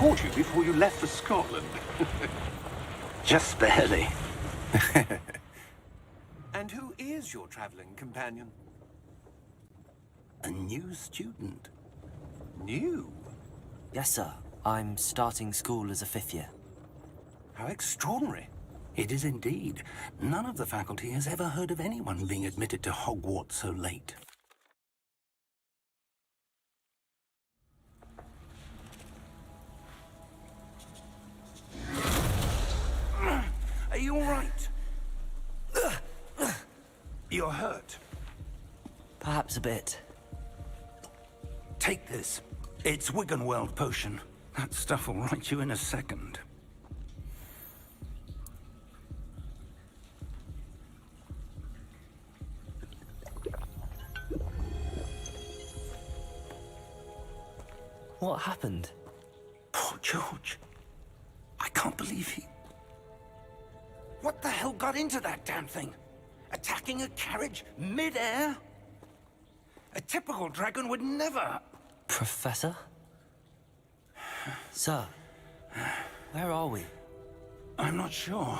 caught you before you left for Scotland. Just barely. And who is your traveling companion? A new student. New? Yes, sir. I'm starting school as a 5th year. How extraordinary. It is indeed. None of the faculty has ever heard of anyone being admitted to Hogwarts so late. Are you all right? You're hurt. Perhaps a bit. Take this. It's Wiggenweld potion. That stuff will right you in a second. What happened? Poor George. I can't believe he... What the hell got into that damn thing? Attacking a carriage mid-air? A typical dragon would never... Professor? Sir, where are we? I'm not sure.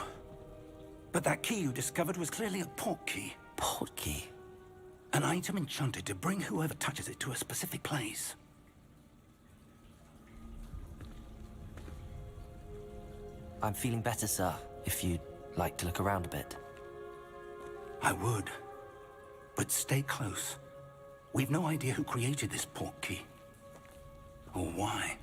But that key you discovered was clearly a portkey. Portkey? An item enchanted to bring whoever touches it to a specific place. I'm feeling better, sir, if you'd like to look around a bit. I would. But stay close. We've no idea who created this portkey. Or why.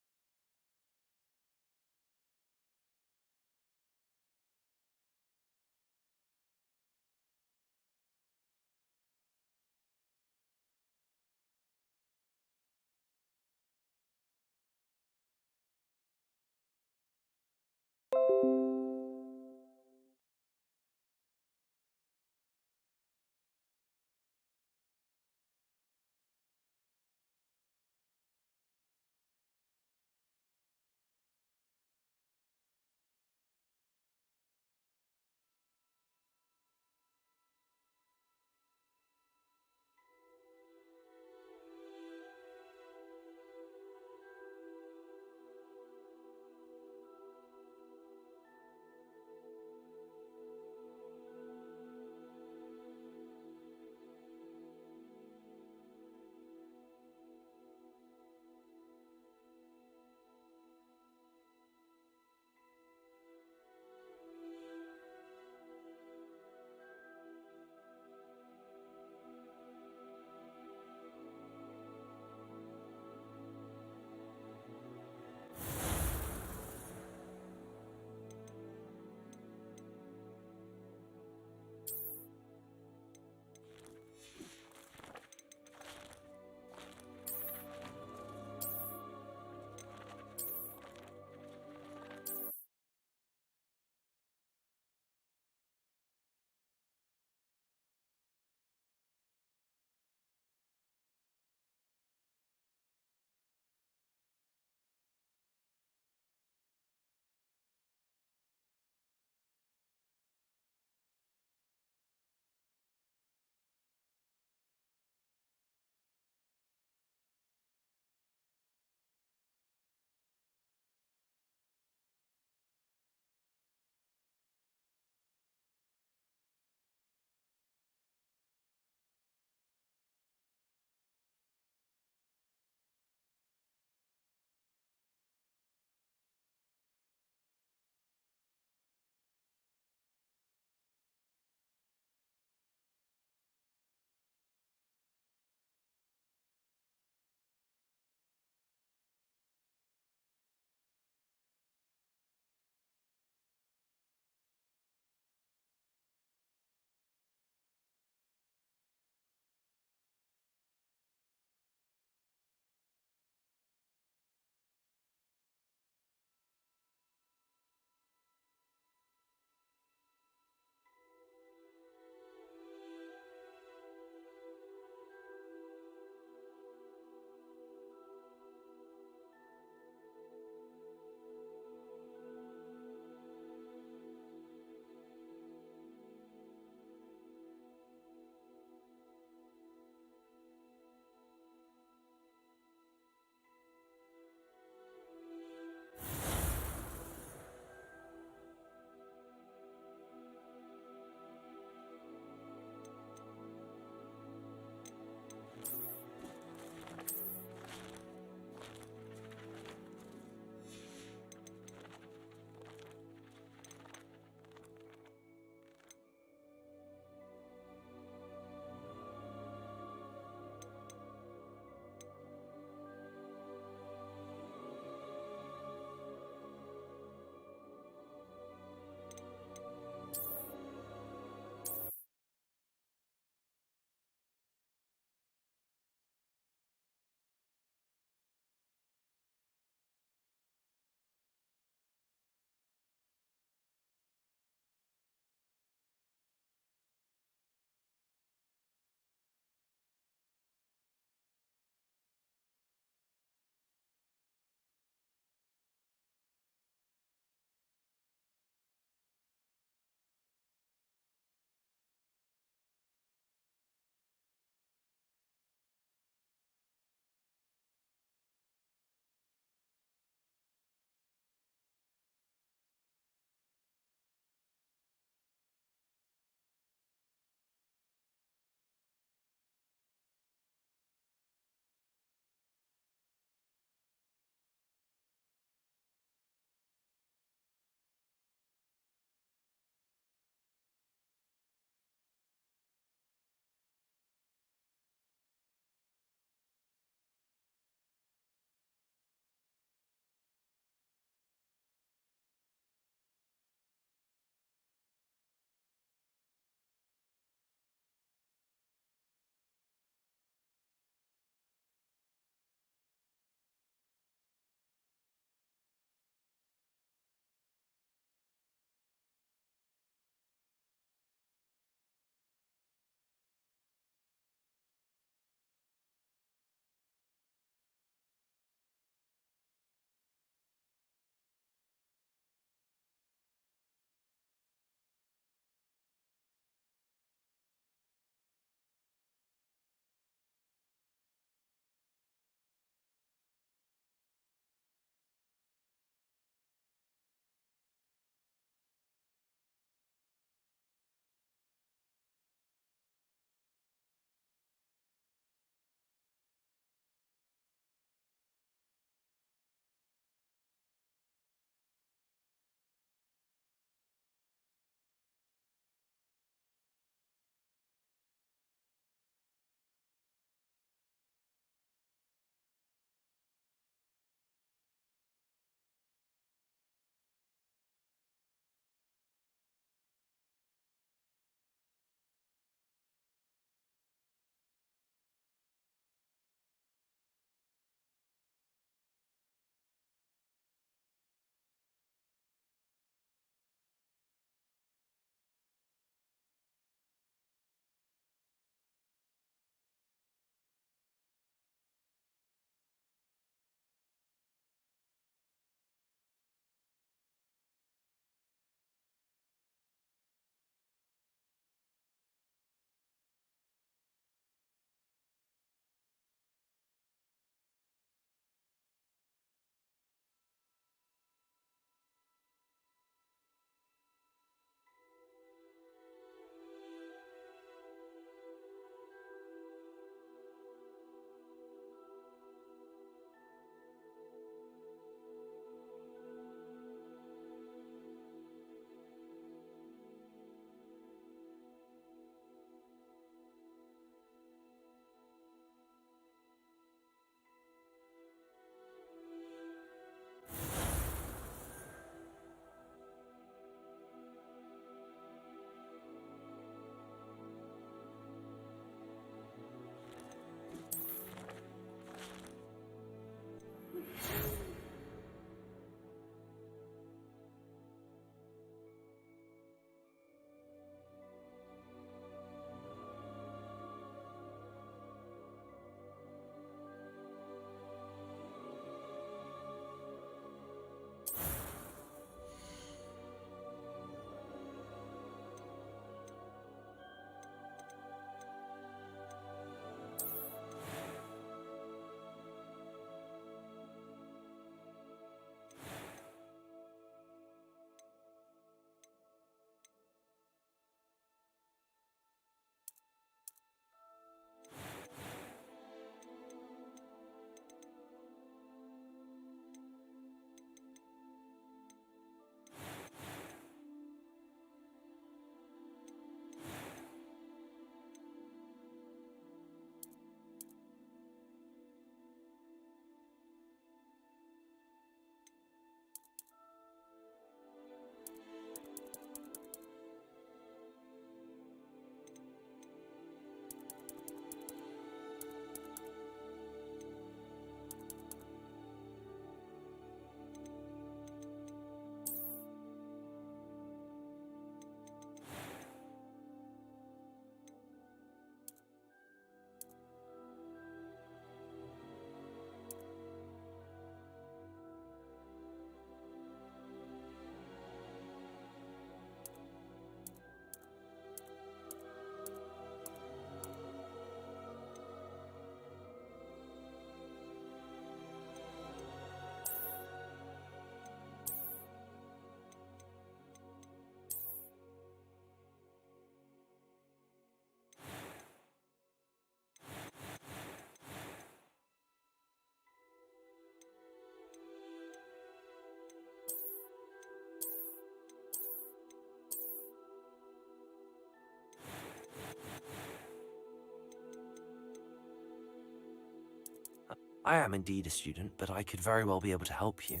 I am indeed a student, but I could very well be able to help you.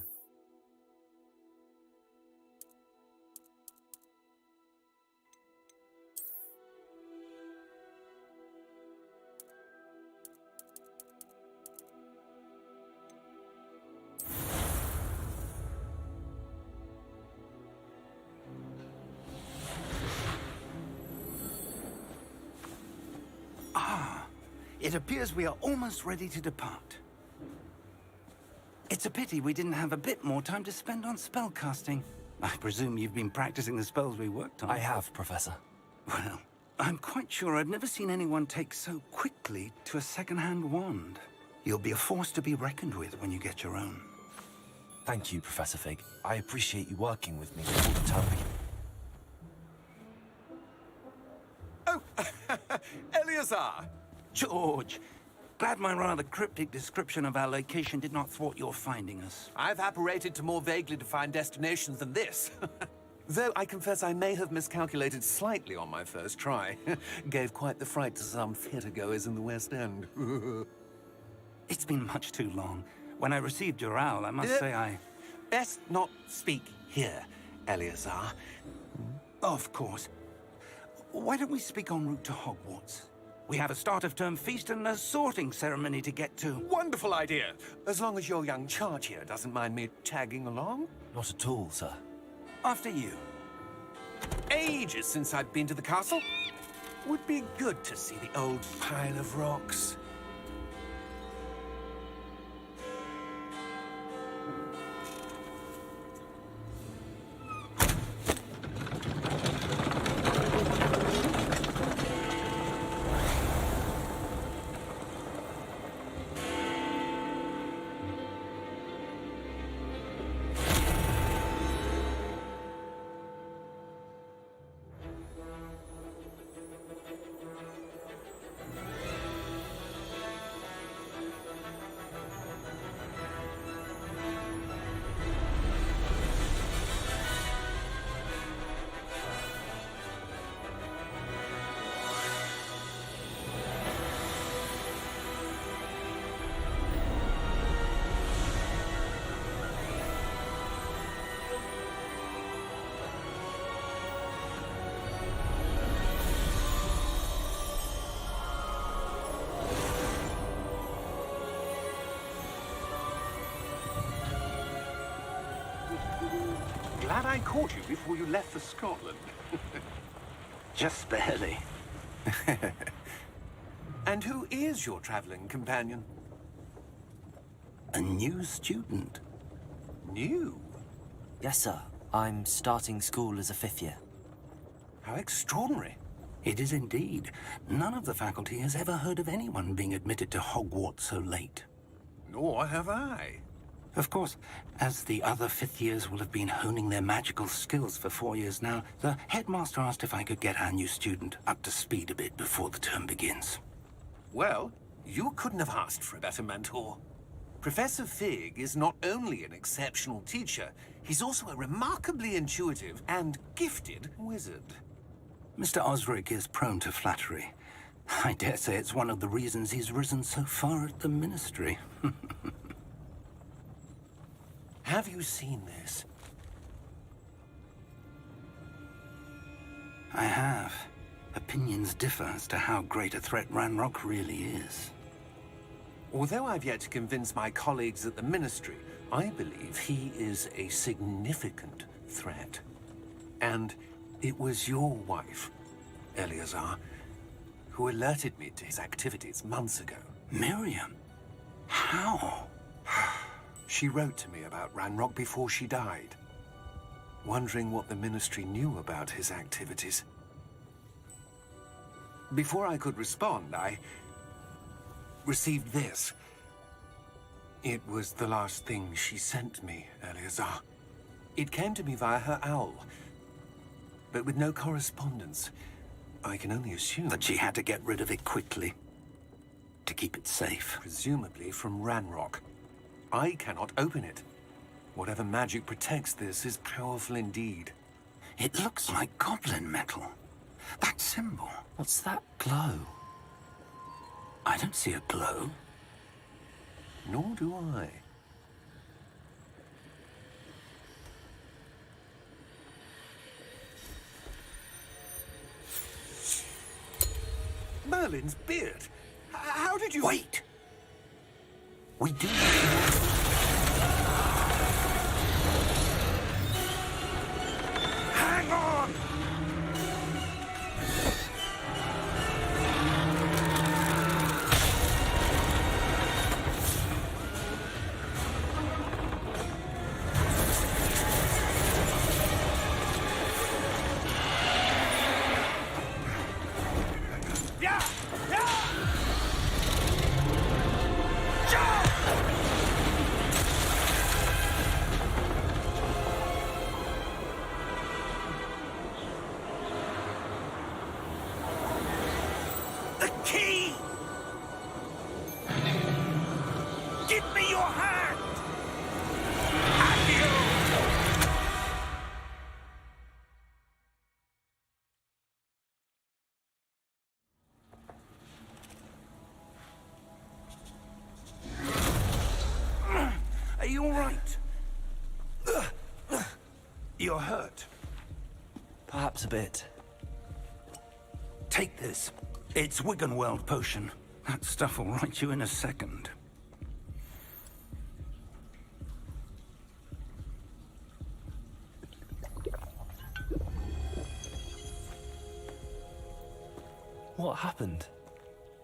It appears we are almost ready to depart. It's a pity we didn't have a bit more time to spend on spellcasting. I presume you've been practicing the spells we worked on. I have, Professor. Well, I'm quite sure I've never seen anyone take so quickly to a second-hand wand. You'll be a force to be reckoned with when you get your own. Thank you, Professor Fig. I appreciate you working with me all the time. Oh, Eleazar! George, glad my rather cryptic description of our location did not thwart your finding us. I've apparated to more vaguely defined destinations than this. Though I confess I may have miscalculated slightly on my first try. Gave quite the fright to some theatre-goers in the West End. It's been much too long. When I received your owl, I must say I... Best not speak here, Eleazar. Of course. Why don't we speak en route to Hogwarts? We have a start-of-term feast and a sorting ceremony to get to. Wonderful idea! As long as your young charge here doesn't mind me tagging along. Not at all, sir. After you. Ages since I've been to the castle. Would be good to see the old pile of rocks. Glad I caught you before you left for Scotland. Just barely. And who is your traveling companion? A new student. New? Yes, sir. I'm starting school as a 5th year. How extraordinary. It is indeed. None of the faculty has ever heard of anyone being admitted to Hogwarts so late. Nor have I. Of course, as the other 5th years will have been honing their magical skills for 4 years now, the headmaster asked if I could get our new student up to speed a bit before the term begins. Well, you couldn't have asked for a better mentor. Professor Fig is not only an exceptional teacher, he's also a remarkably intuitive and gifted wizard. Mr. Osric is prone to flattery. I dare say it's one of the reasons he's risen so far at the Ministry. Have you seen this? I have. Opinions differ as to how great a threat Ranrock really is. Although I've yet to convince my colleagues at the Ministry, I believe he is a significant threat. And it was your wife, Eleazar, who alerted me to his activities months ago. Miriam? How? She wrote to me about Ranrock before she died, wondering what the Ministry knew about his activities. Before I could respond, I received this. It was the last thing she sent me, Eleazar. It came to me via her owl, but with no correspondence. I can only assume That she had to get rid of it quickly, to keep it safe. presumably from Ranrock. I cannot open it. Whatever magic protects this is powerful indeed. It looks like goblin metal. That symbol. What's that glow? I don't see a glow. Nor do I. Merlin's beard. How did you... Wait! We do... Hang on! Yeah! Yeah! Jump! The key! Give me your hand! Adieu! Are you all right? You're hurt. Perhaps a bit. Take this. It's Wiggenweld potion. That stuff will right you in a second. What happened?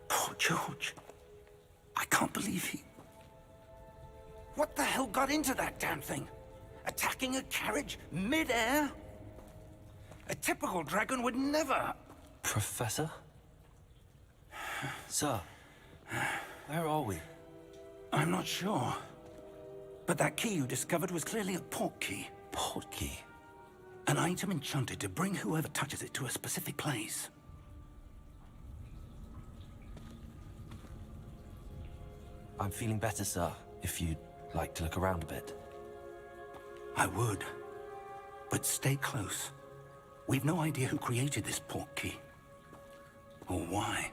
Poor George. I can't believe he... What the hell got into that damn thing? Attacking a carriage mid-air? A typical dragon would never... Professor? Sir, where are we? I'm not sure. But that key you discovered was clearly a port key. Port key? An item enchanted to bring whoever touches it to a specific place. I'm feeling better, sir, if you'd like to look around a bit. I would. But stay close. We've no idea who created this port key. Or why.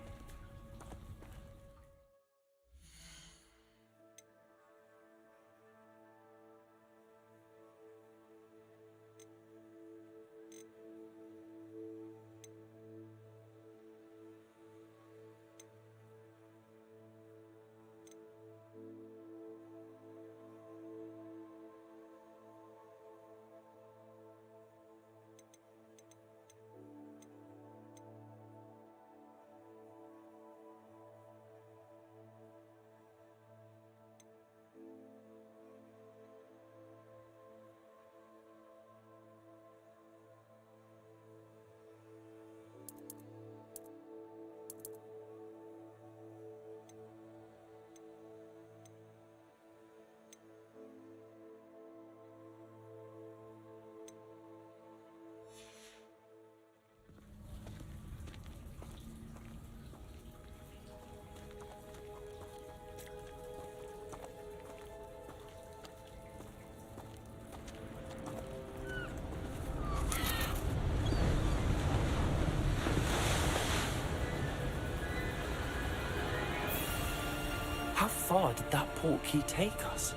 How far did that port key take us?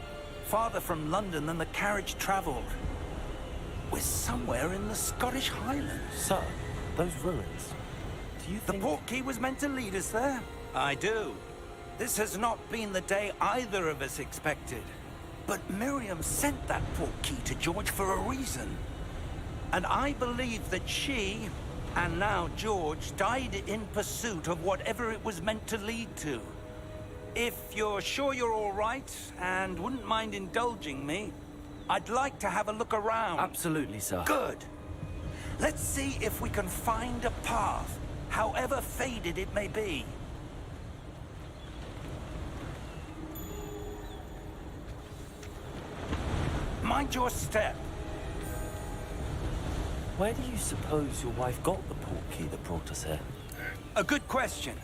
Farther from London than the carriage travelled. We're somewhere in the Scottish Highlands. Sir, those ruins. Do you The think... port key was meant to lead us there? I do. This has not been the day either of us expected. But Miriam sent that port key to George for a reason. And I believe that she, and now George, died in pursuit of whatever it was meant to lead to. If you're sure you're all right, and wouldn't mind indulging me, I'd like to have a look around. Absolutely, sir. Good. Let's see if we can find a path, however faded it may be. Mind your step. Where do you suppose your wife got the port key that brought us here? A good question.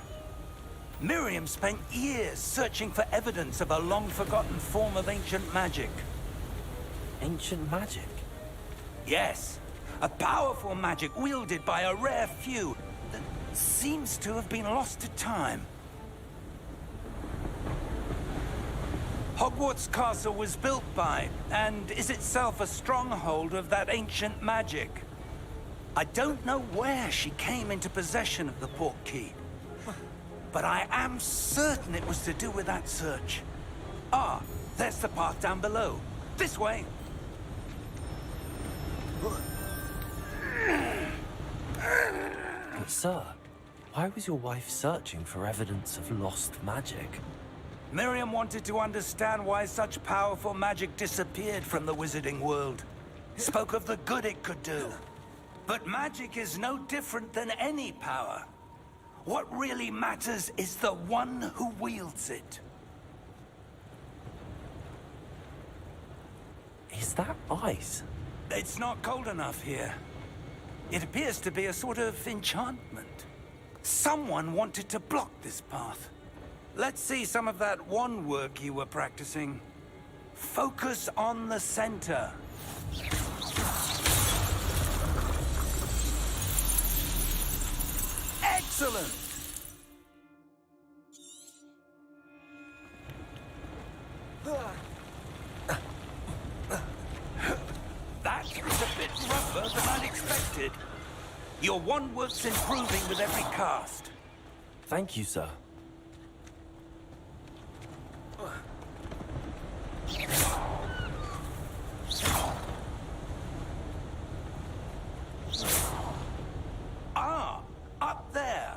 Miriam spent years searching for evidence of a long-forgotten form of ancient magic. Ancient magic? Yes, a powerful magic wielded by a rare few that seems to have been lost to time. Hogwarts Castle was built by, and is itself a stronghold of that ancient magic. I don't know where she came into possession of the portkey, but I am certain it was to do with that search. Ah, there's the path down below. This way. But sir, why was your wife searching for evidence of lost magic? Miriam wanted to understand why such powerful magic disappeared from the wizarding world. Spoke of the good it could do. But magic is no different than any power. What really matters is the one who wields it. Is that ice? It's not cold enough here. It appears to be a sort of enchantment. Someone wanted to block this path. Let's see some of that wand work you were practicing. Focus on the center. Excellent! That is a bit rougher than I'd expected. Your wand work's improving with every cast. Thank you, sir. Ah, up there.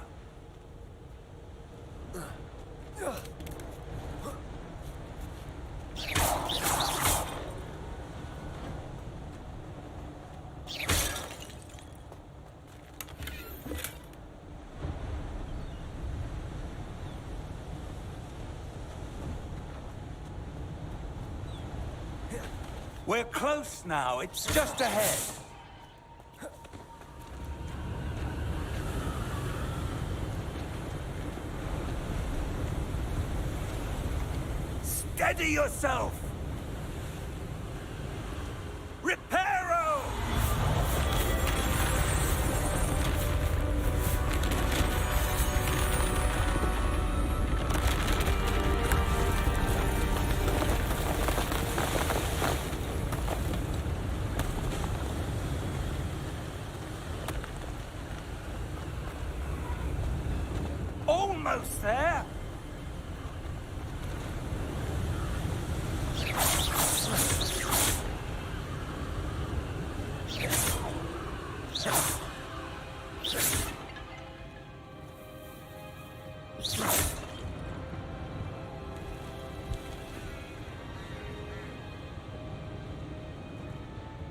We're close now. It's just ahead. Steady yourself! Reparo! Almost there!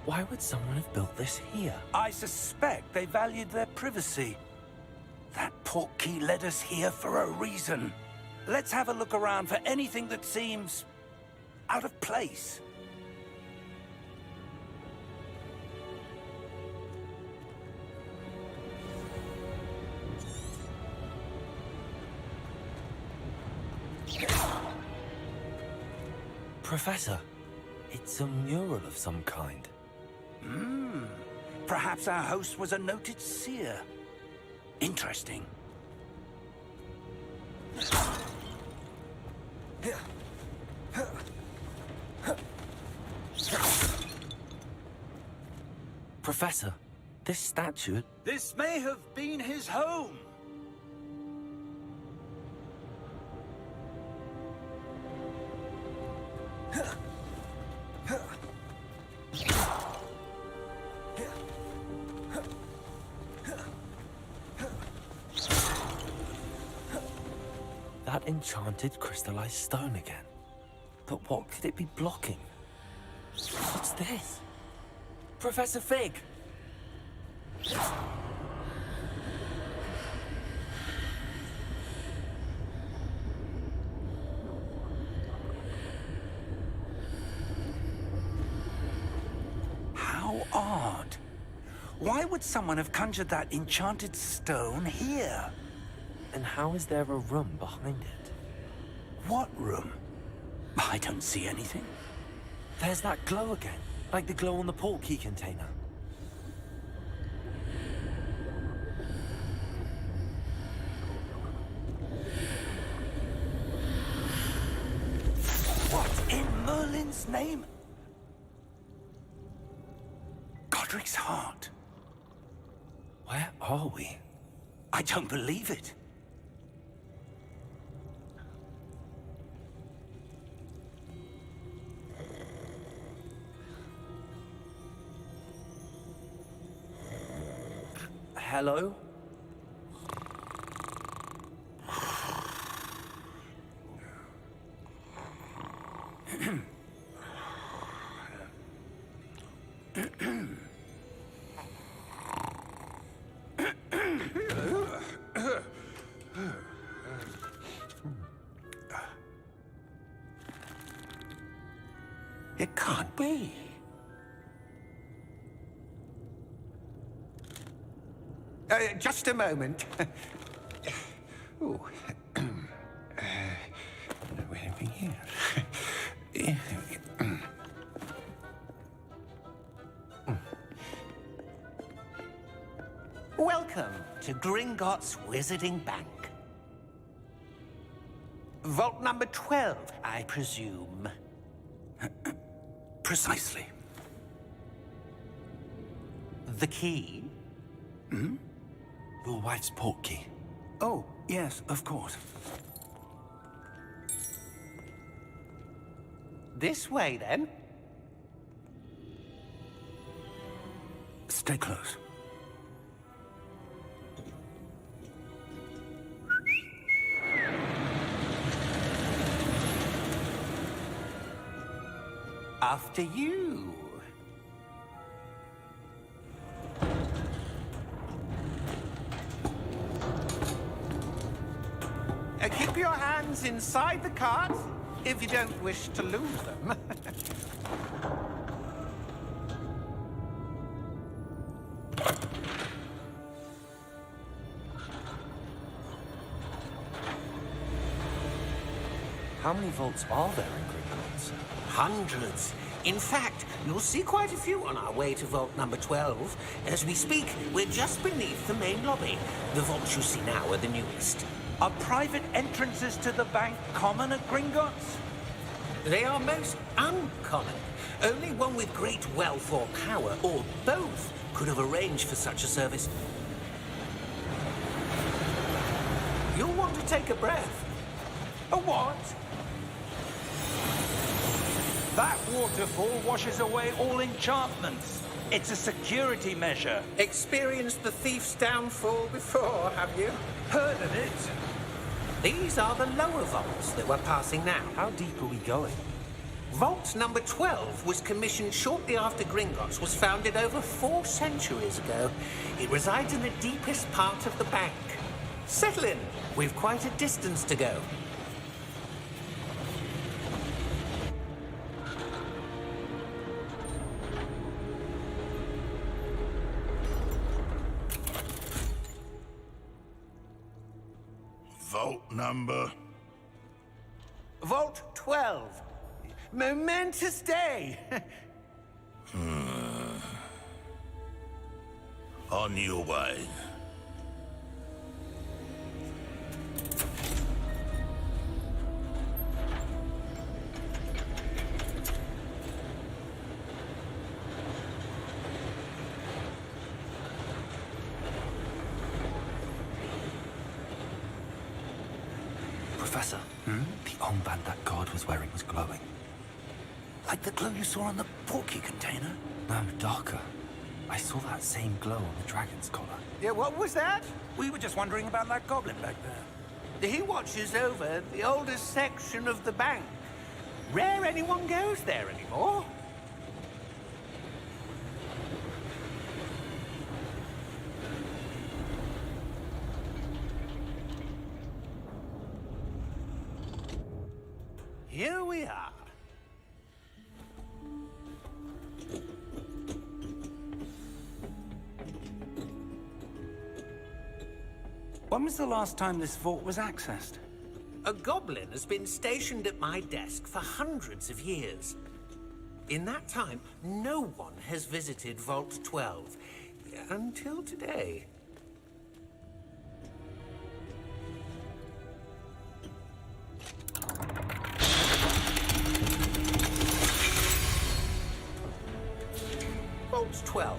Why would someone have built this here? I suspect they valued their privacy. That portkey led us here for a reason. Let's have a look around for anything that seems out of place. Professor, it's a mural of some kind. Perhaps our host was a noted seer. Interesting. Professor, this statue... This may have been his home. That enchanted crystallized stone again. But what could it be blocking? What's this? Professor Fig! How odd. Why would someone have conjured that enchanted stone here? And how is there a room behind it? What room? I don't see anything. There's that glow again, like the glow on the portkey container. What man's name? Godric's heart. Where are we? I don't believe it. Hello? It can't be. Just a moment. Ooh. Where are we here? Welcome to Gringotts Wizarding Bank. Vault number 12, I presume. Precisely. The key? Your wife's portkey. Oh, yes, of course. This way, then. Stay close. After you. Keep your hands inside the cart if you don't wish to lose them. How many vaults are there in Gringotts? Hundreds. In fact, you'll see quite a few on our way to vault number 12. As we speak, we're just beneath the main lobby. The vaults you see now are the newest. Are private entrances to the bank common at Gringotts? They are most uncommon. Only one with great wealth or power, or both, could have arranged for such a service. You'll want to take a breath. A what? That waterfall washes away all enchantments. It's a security measure. Experienced the thief's downfall before, have you? Heard of it? These are the lower vaults that we're passing now. How deep are we going? Vault number 12 was commissioned shortly after Gringotts was founded over 4 centuries ago. It resides in the deepest part of the bank. Settle in. We've quite a distance to go. Vault number? Vault 12. Momentous day. On your way. Professor, the armband that guard was wearing was glowing. Like the glow you saw on the porky container? No, darker. I saw that same glow on the dragon's collar. Yeah, what was that? We were just wondering about that goblin back there. He watches over the oldest section of the bank. Rare anyone goes there anymore. Here we are. When was the last time this vault was accessed? A goblin has been stationed at my desk for hundreds of years. In that time, no one has visited Vault 12. Until today. 12.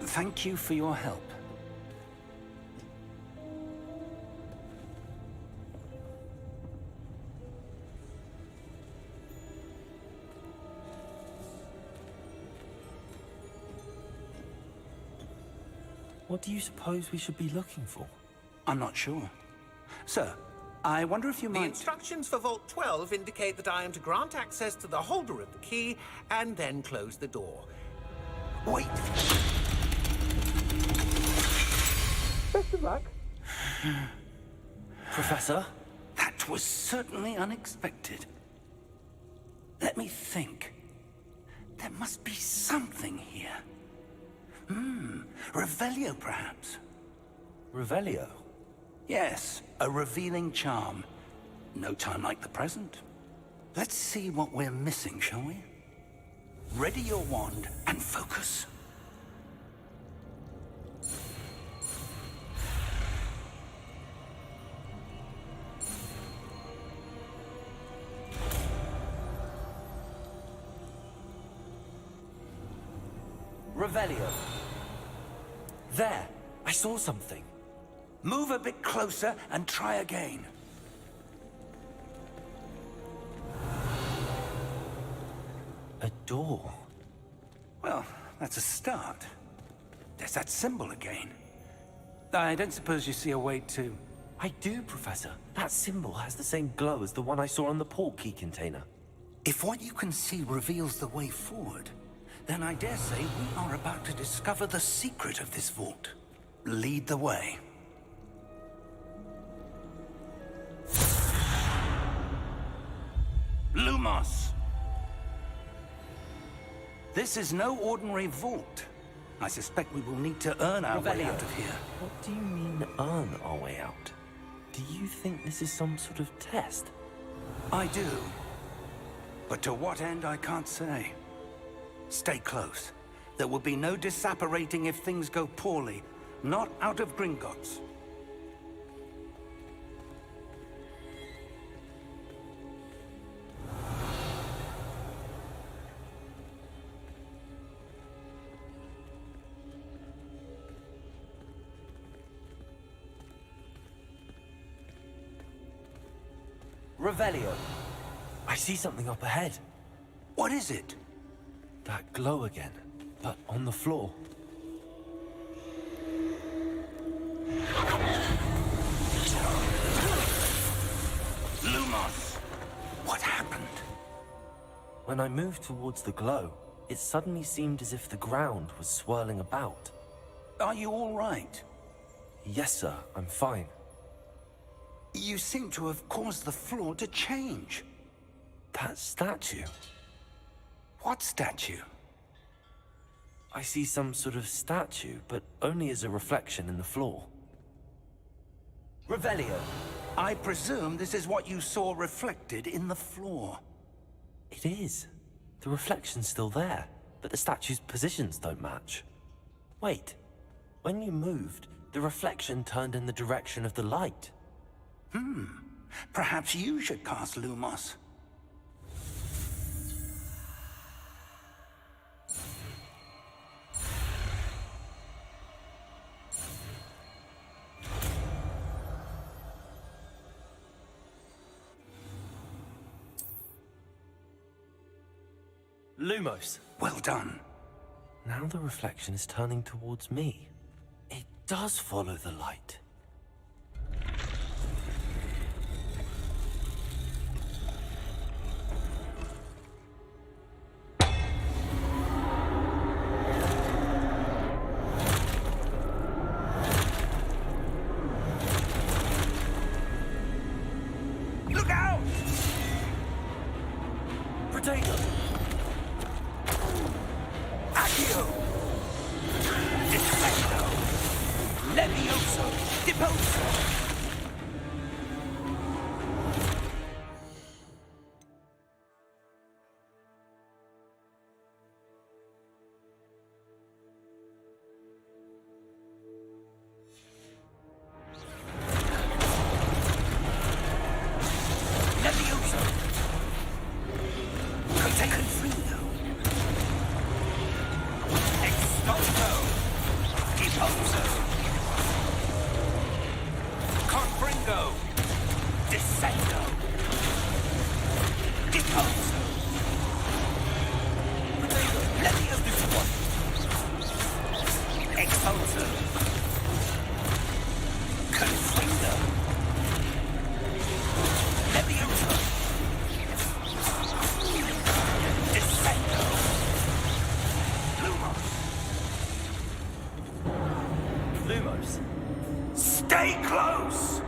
Thank you for your help. What do you suppose we should be looking for? I'm not sure. Sir, I wonder if you The might... instructions for Vault 12 indicate that I am to grant access to the holder of the key and then close the door. Wait! Best of luck. Professor? That was certainly unexpected. Let me think. There must be something here. Revelio, perhaps? Revelio? Yes, a revealing charm. No time like the present. Let's see what we're missing, shall we? Ready your wand and focus. Revelio. There! I saw something. Move a bit closer and try again. A door. Well, that's a start. There's that symbol again. I don't suppose you see a way to... I do, Professor. That symbol has the same glow as the one I saw on the port key container. If what you can see reveals the way forward, then I dare say we are about to discover the secret of this vault. Lead the way. Lumos! This is no ordinary vault. I suspect we will need to earn our way out of here. What do you mean, earn our way out? Do you think this is some sort of test? I do. But to what end, I can't say. Stay close. There will be no disapparating if things go poorly. Not out of Gringotts. Revelio. I see something up ahead. What is it? That glow again, but on the floor. Lumos! What happened? When I moved towards the glow, it suddenly seemed as if the ground was swirling about. Are you all right? Yes, sir, I'm fine. You seem to have caused the floor to change. That statue. What statue? I see some sort of statue, but only as a reflection in the floor. Revelio. I presume this is what you saw reflected in the floor. It is. The reflection's still there, but the statue's positions don't match. Wait. When you moved, the reflection turned in the direction of the light. Perhaps you should cast Lumos. Lumos. Well done. Now the reflection is turning towards me. It does follow the light. Look out! Potato! Accio! Defendo! Levioso! Deposo! Levioso! Confino! Expulso! Expulso! Confringo! Descendo! Expulso! Leviosa! Expulso! Confringo! Leviosa! Descendo! Lumos. Stay close!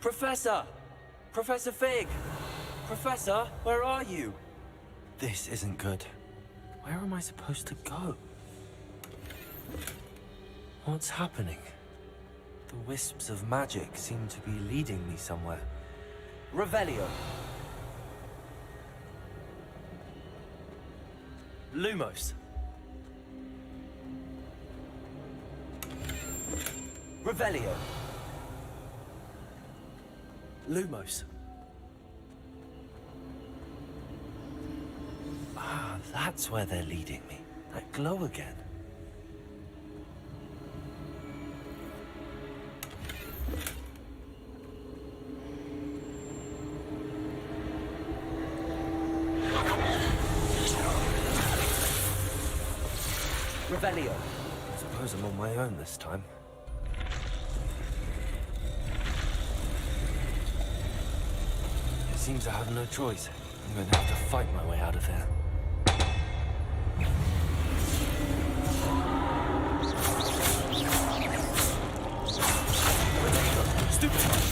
Professor! Professor Fig! Professor, where are you? This isn't good. Where am I supposed to go? What's happening? The wisps of magic seem to be leading me somewhere. Revelio. Lumos. Revelio. Lumos. Ah, that's where they're leading me. That glow again. Revelio. I suppose I'm on my own this time. It seems I have no choice. I'm going to have to fight my way out of here. Stupid!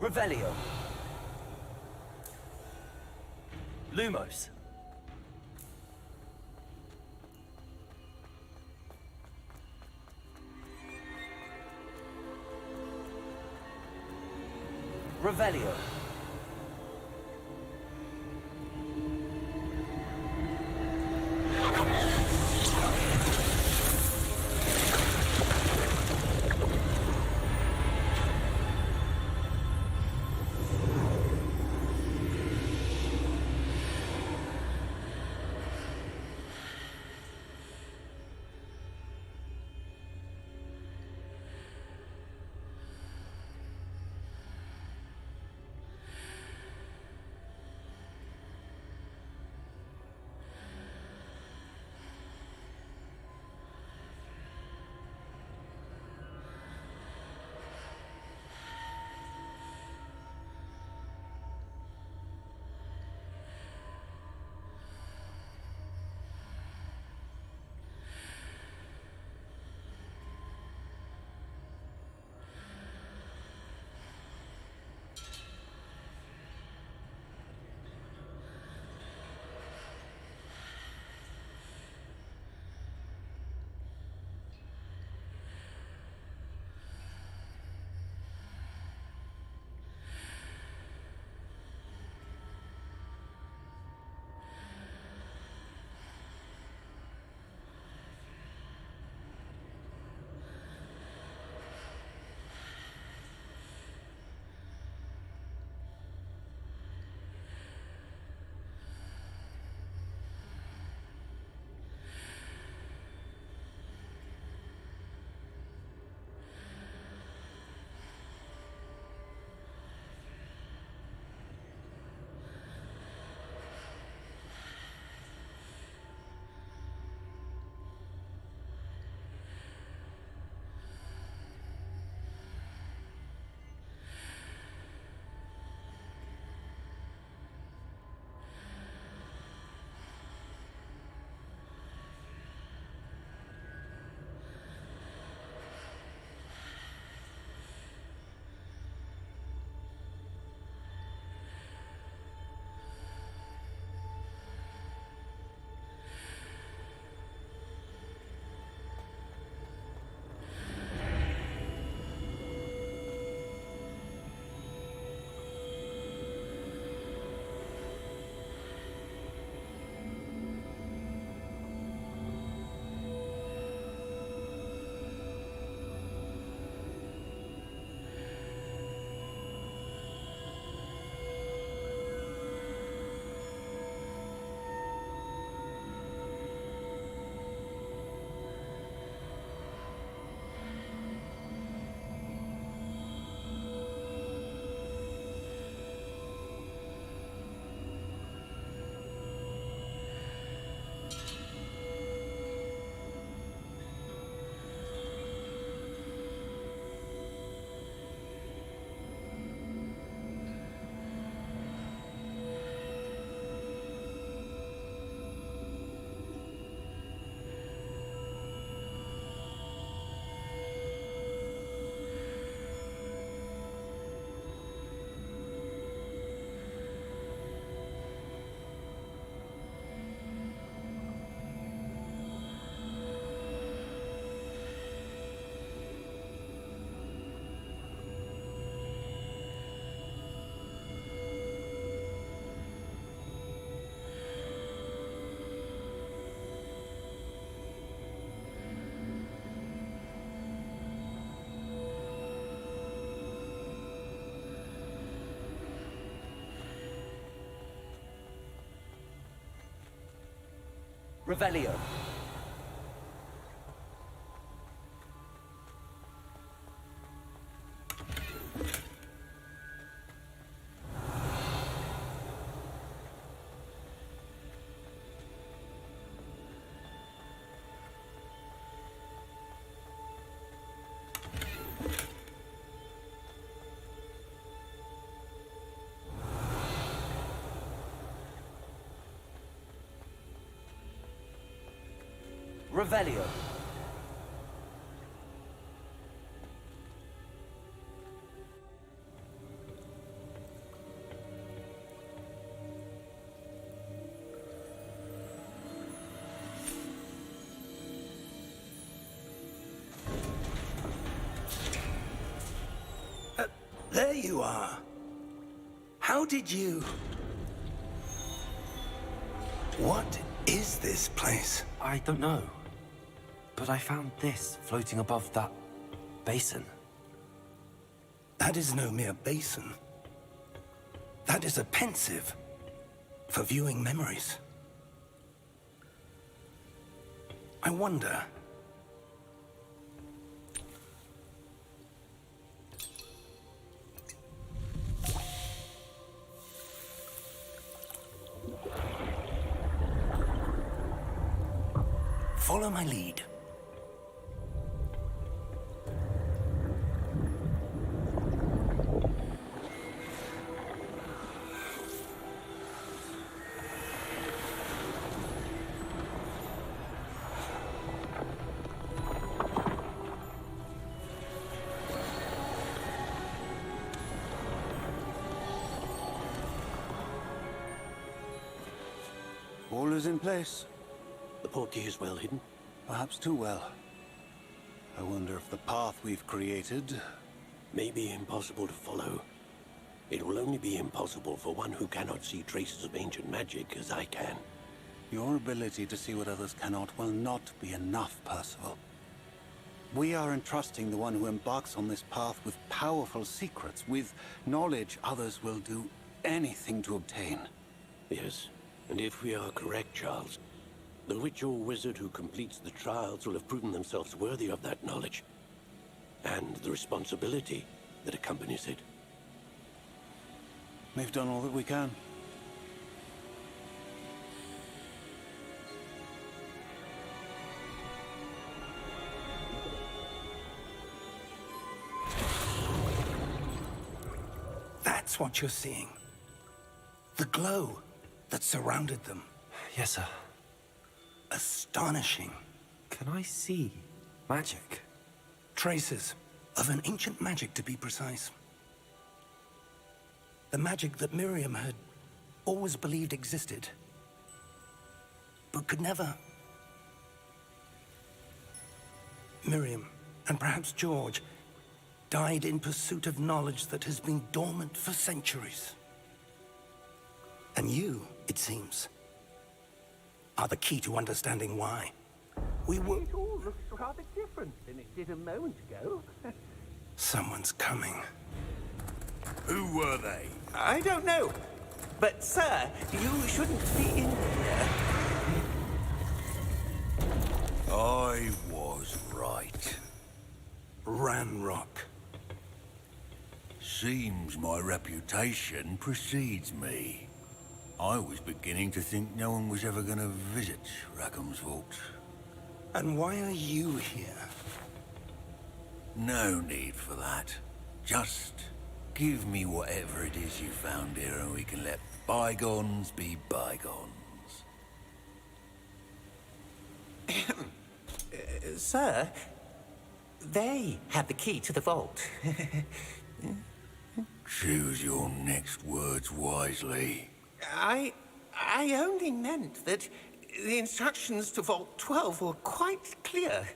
Revelio. Lumos. Revelio. Revelio. Revelio. There you are. How did you... What is this place? I don't know. But I found this floating above that basin. That is no mere basin. That is a pensive for viewing memories. I wonder... Follow my lead. All is in place. The portkey is well hidden. Perhaps too well. I wonder if the path we've created... May be impossible to follow. It will only be impossible for one who cannot see traces of ancient magic as I can. Your ability to see what others cannot will not be enough, Percival. We are entrusting the one who embarks on this path with powerful secrets, with knowledge others will do anything to obtain. Yes, and if we are correct, Charles, the witch or wizard who completes the trials will have proven themselves worthy of that knowledge, and the responsibility that accompanies it. We've done all that we can. That's what you're seeing. The glow that surrounded them. Yes, sir. Astonishing. Can I see magic? Traces of an ancient magic, to be precise. The magic that Miriam had always believed existed, but could never... Miriam, and perhaps George, died in pursuit of knowledge that has been dormant for centuries. And you, it seems, are the key to understanding why. We were... It all looks rather different than it did a moment ago. Someone's coming. Who were they? I don't know. But, sir, you shouldn't be in here. I was right. Ranrock. Seems my reputation precedes me. I was beginning to think no one was ever going to visit Rackham's vault. And why are you here? No need for that. Just give me whatever it is you found here and we can let bygones be bygones. Sir, they had the key to the vault. Choose your next words wisely. I only meant that the instructions to Vault 12 were quite clear.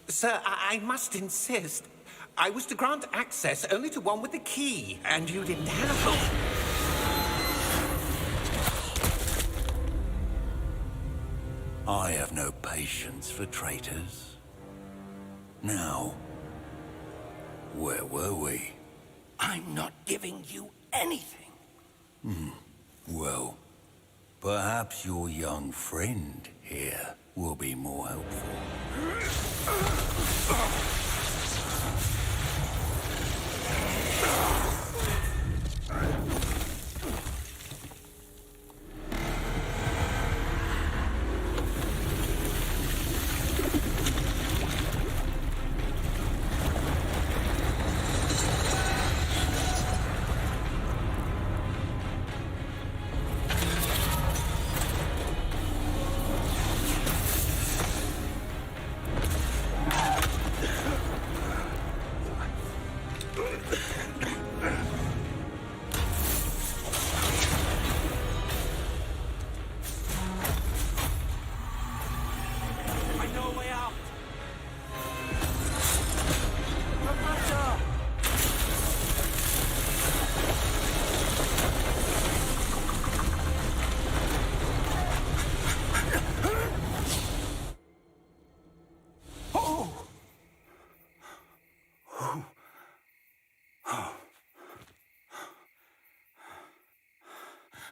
Sir, I must insist. I was to grant access only to one with the key, and you didn't have it. I have no patience for traitors. Now, where were we? I'm not giving you anything. Well, Perhaps your young friend here will be more helpful.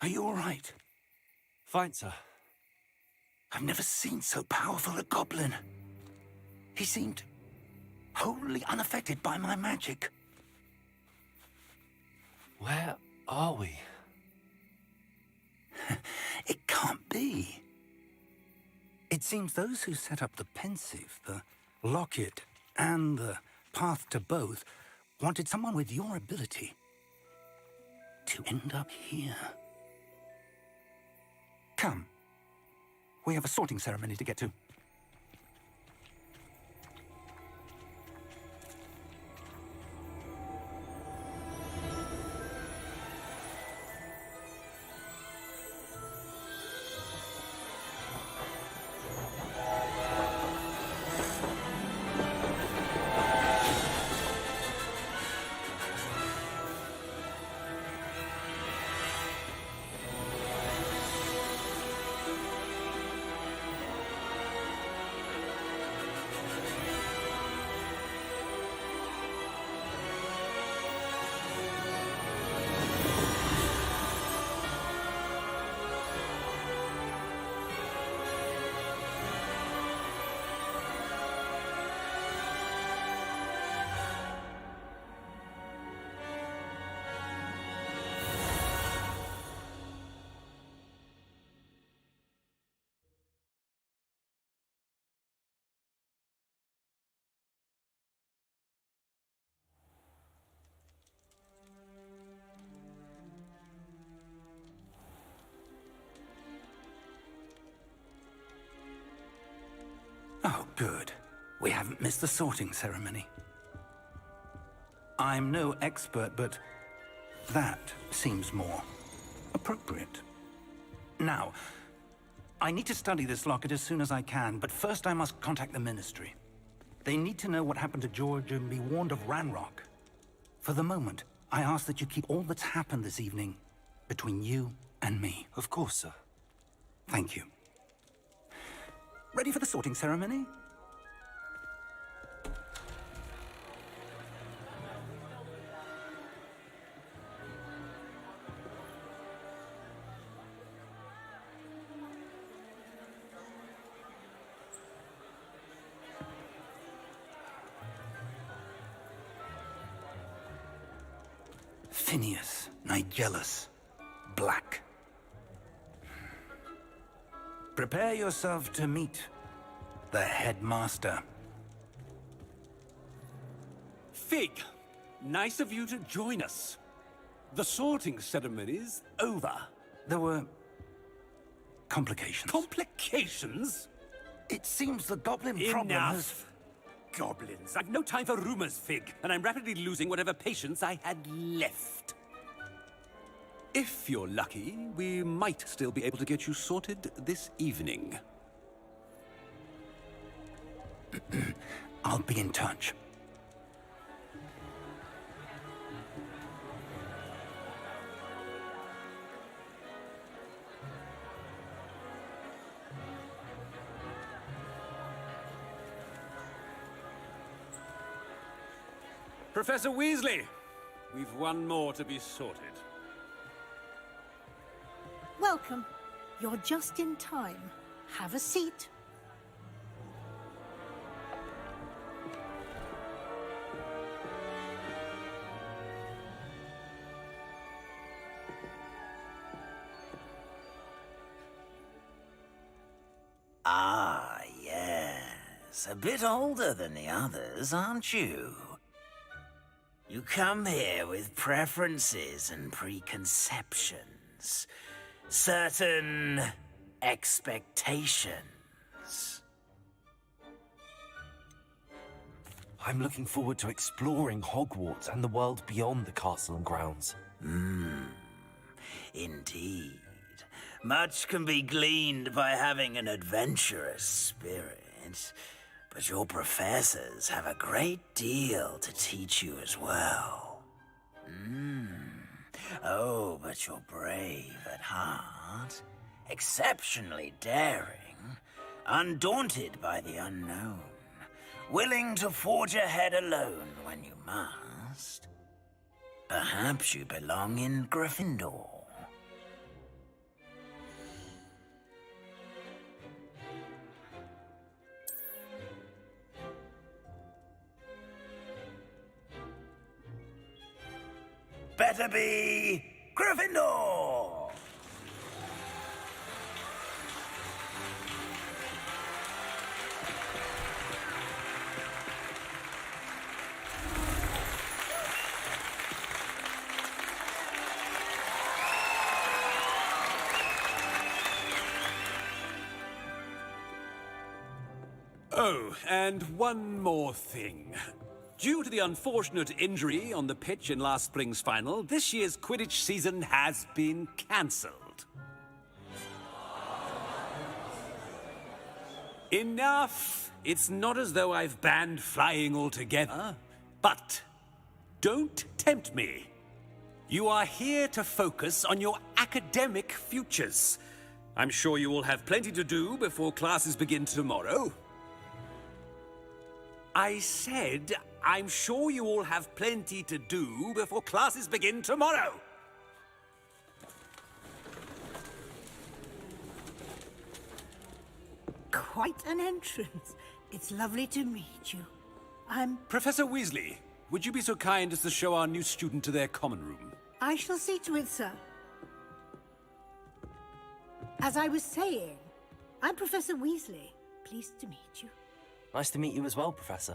Are you all right? Fine, sir. I've never seen so powerful a goblin. He seemed wholly unaffected by my magic. Where are we? It can't be. It seems those who set up the pensive, the locket, and the path to both wanted someone with your ability to end up here. Come. We have a sorting ceremony to get to. Oh, good. We haven't missed the sorting ceremony. I'm no expert, but that seems more appropriate. Now, I need to study this locket as soon as I can, but first I must contact the Ministry. They need to know what happened to George and be warned of Ranrock. For the moment, I ask that you keep all that's happened this evening between you and me. Of course, sir. Thank you. Ready for the sorting ceremony? Phineas, Nigellus, Black. Prepare yourself to meet the headmaster. Fig, nice of you to join us. The sorting ceremony's over. There were complications. Complications? It seems the goblin problem has... Enough! Goblins. I've no time for rumors, Fig, and I'm rapidly losing whatever patience I had left. If you're lucky, we might still be able to get you sorted this evening. I'll be in touch. Professor Weasley, we've one more to be sorted. Welcome. You're just in time. Have a seat. Ah, yes. A bit older than the others, aren't you? You come here with preferences and preconceptions. Certain expectations. I'm looking forward to exploring Hogwarts and the world beyond the castle and grounds. Indeed. Much can be gleaned by having an adventurous spirit, but your professors have a great deal to teach you as well. Oh, but you're brave at heart, exceptionally daring, undaunted by the unknown, willing to forge ahead alone when you must. Perhaps you belong in Gryffindor. Better be Gryffindor! Oh, and one more thing. Due to the unfortunate injury on the pitch in last spring's final, this year's Quidditch season has been cancelled. Enough! It's not as though I've banned flying altogether, but don't tempt me. You are here to focus on your academic futures. I'm sure you will have plenty to do before classes begin tomorrow. I said, I'm sure you all have plenty to do before classes begin tomorrow. Quite an entrance. It's lovely to meet you. I'm... Professor Weasley, would you be so kind as to show our new student to their common room? I shall see to it, sir. As I was saying, I'm Professor Weasley. Pleased to meet you. Nice to meet you as well, Professor.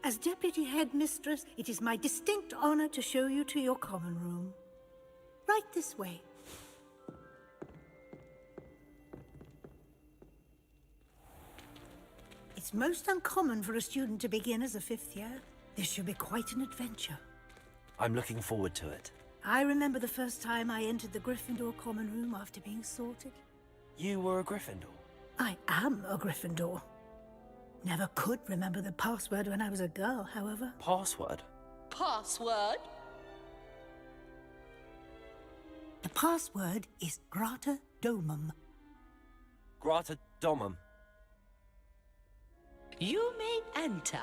As Deputy Headmistress, it is my distinct honor to show you to your common room. Right this way. It's most uncommon for a student to begin as a fifth year. This should be quite an adventure. I'm looking forward to it. I remember the first time I entered the Gryffindor common room after being sorted. You were a Gryffindor? I am a Gryffindor. Never could remember the password when I was a girl, however. Password? Password? The password is Grata Domum. Grata Domum. You may enter.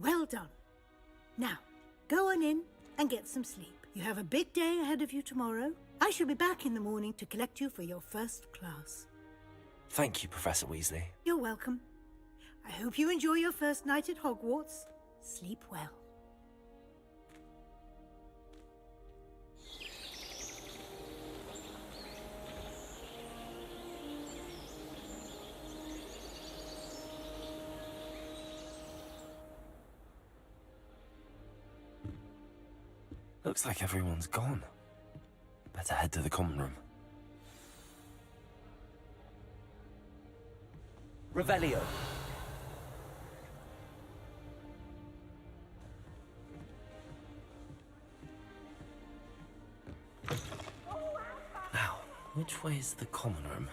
Well done. Now, go on in and get some sleep. You have a big day ahead of you tomorrow. I shall be back in the morning to collect you for your first class. Thank you, Professor Weasley. You're welcome. I hope you enjoy your first night at Hogwarts. Sleep well. Looks like everyone's gone. Better head to the common room. Revelio. Now, which way is the common room?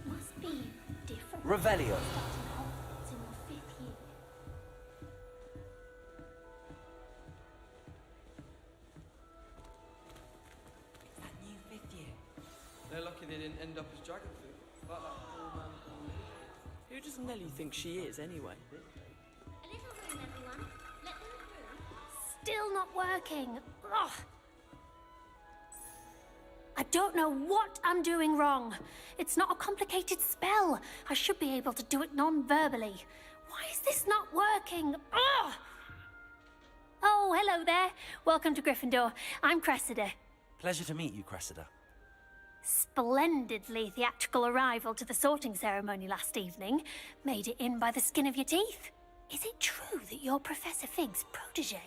Must be different. Revelio. In lucky they didn't end up as dragon food. Like that poor man called Lily. Who does Nelly think she is, anyway? A little room, everyone. Let them through. Still not working. Ugh. I don't know what I'm doing wrong. It's not a complicated spell. I should be able to do it non-verbally. Why is this not working? Ugh! Oh, hello there. Welcome to Gryffindor. I'm Cressida. Pleasure to meet you, Cressida. Splendidly theatrical arrival to the sorting ceremony last evening. Made it in by the skin of your teeth. Is it true that you're Professor Fig's protege?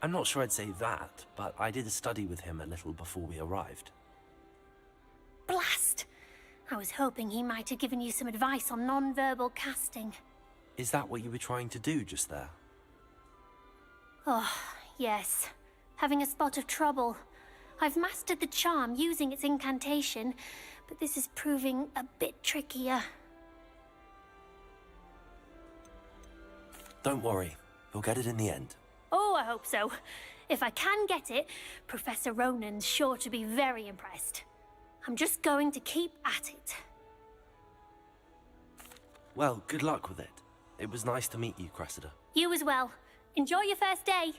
I'm not sure I'd say that, but I did study with him a little before we arrived. Blast! I was hoping he might have given you some advice on non-verbal casting. Is that what you were trying to do just there? Oh, yes. Having a spot of trouble. I've mastered the charm using its incantation, but this is proving a bit trickier. Don't worry, you'll get it in the end. Oh, I hope so. If I can get it, Professor Ronan's sure to be very impressed. I'm just going to keep at it. Well, good luck with it. It was nice to meet you, Cressida. You as well. Enjoy your first day.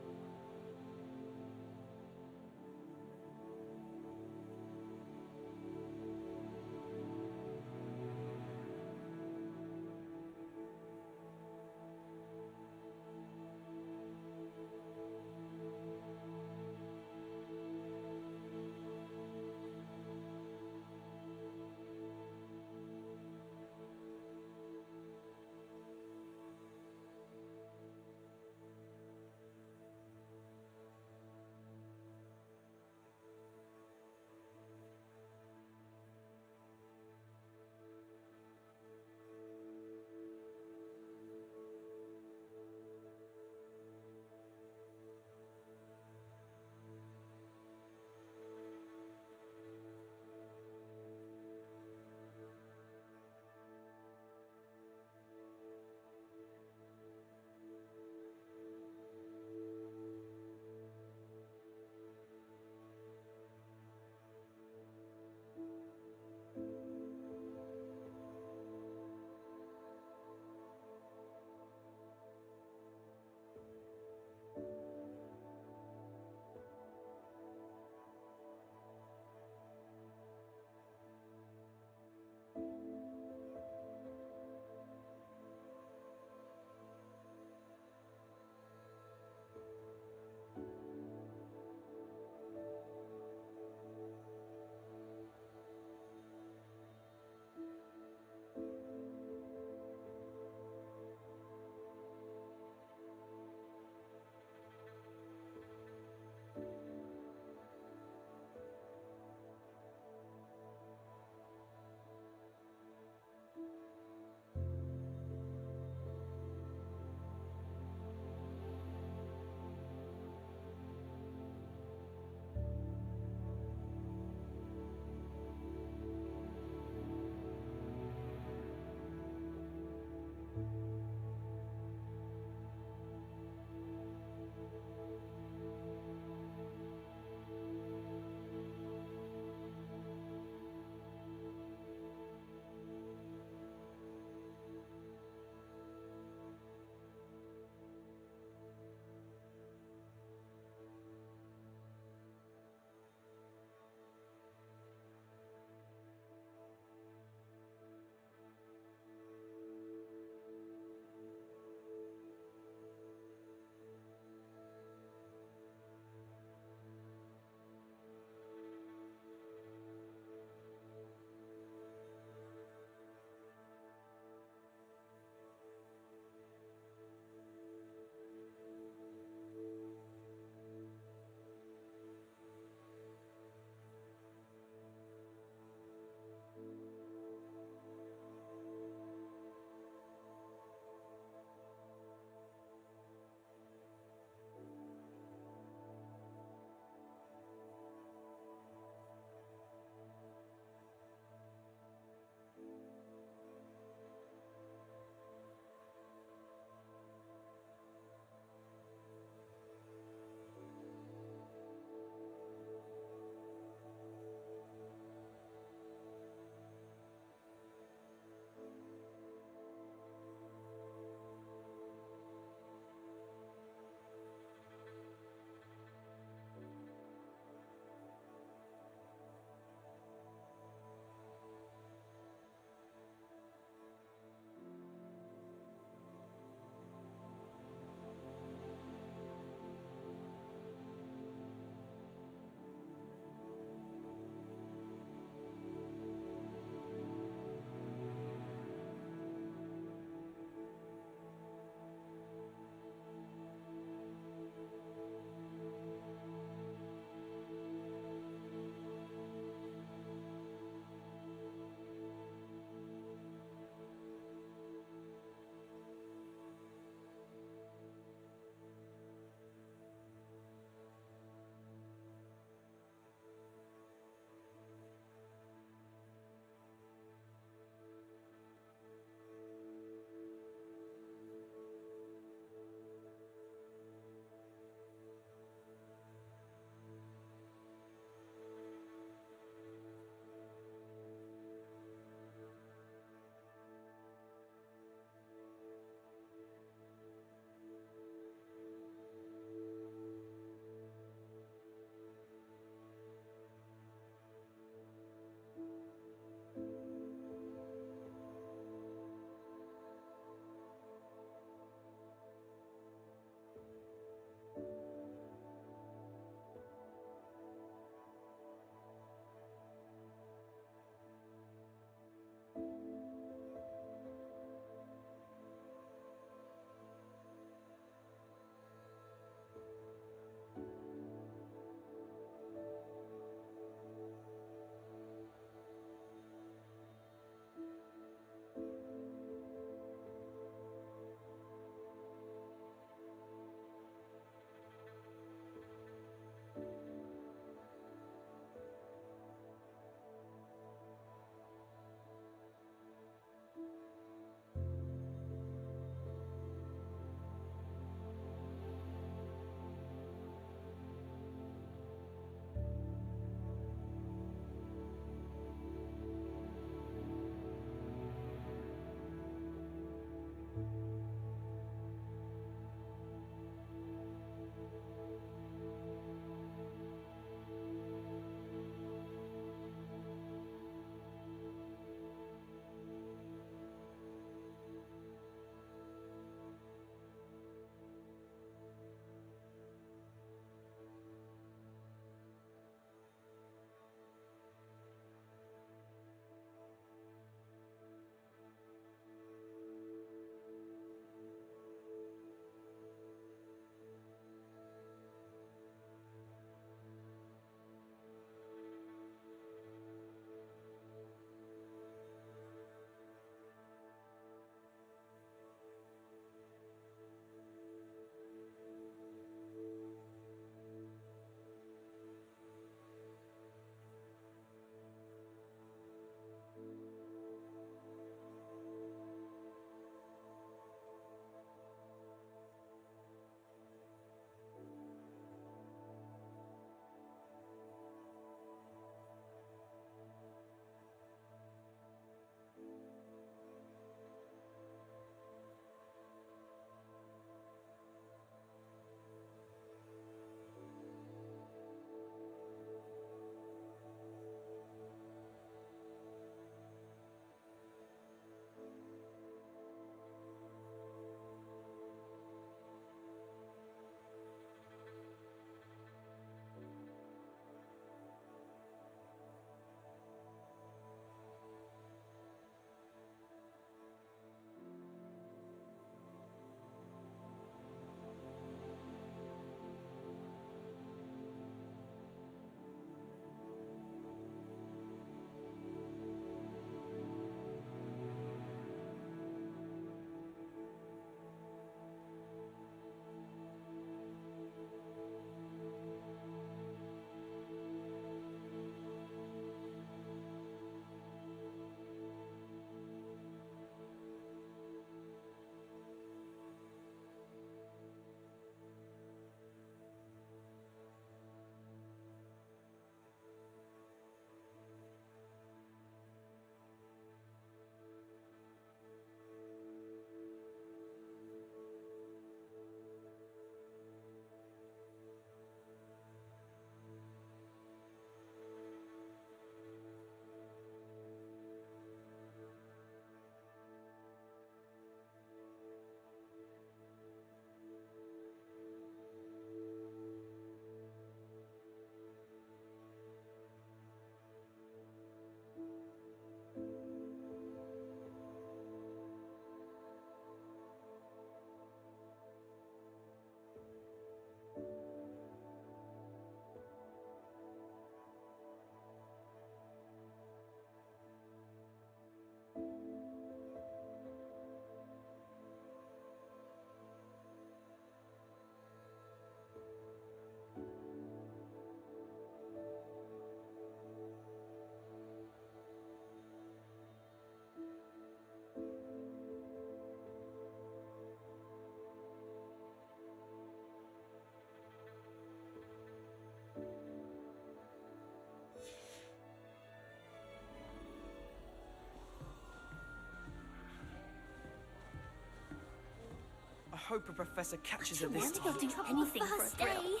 hope a professor catches her You this won't time. do anything for a thrill.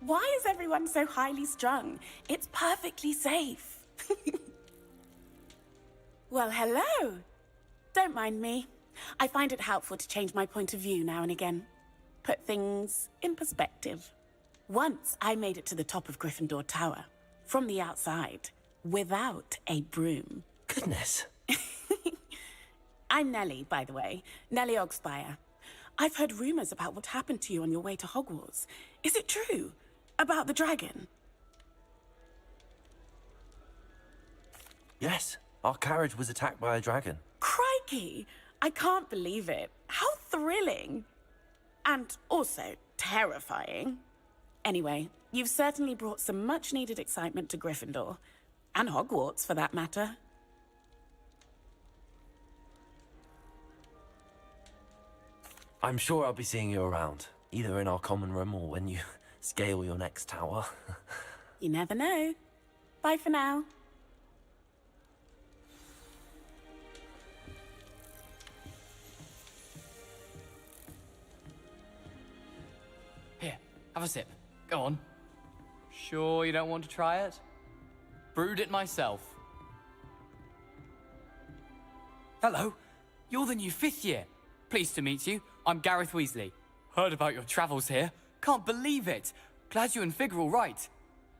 Why is everyone so highly strung? It's perfectly safe. Well, hello. Don't mind me. I find it helpful to change my point of view now and again. Put things in perspective. Once I made it to the top of Gryffindor Tower, from the outside, without a broom. Goodness. I'm Nellie, by the way. Nellie Ogspire. I've heard rumors about what happened to you on your way to Hogwarts. Is it true? About the dragon? Yes, our carriage was attacked by a dragon. Crikey! I can't believe it. How thrilling! And also terrifying. Anyway, you've certainly brought some much-needed excitement to Gryffindor. And Hogwarts, for that matter. I'm sure I'll be seeing you around, either in our common room or when you scale your next tower. You never know. Bye for now. Here, have a sip. Go on. Sure you don't want to try it? Brewed it myself. Hello, you're the new 5th year. Pleased to meet you. I'm Gareth Weasley. Heard about your travels here. Can't believe it. Glad you and Fig are all right.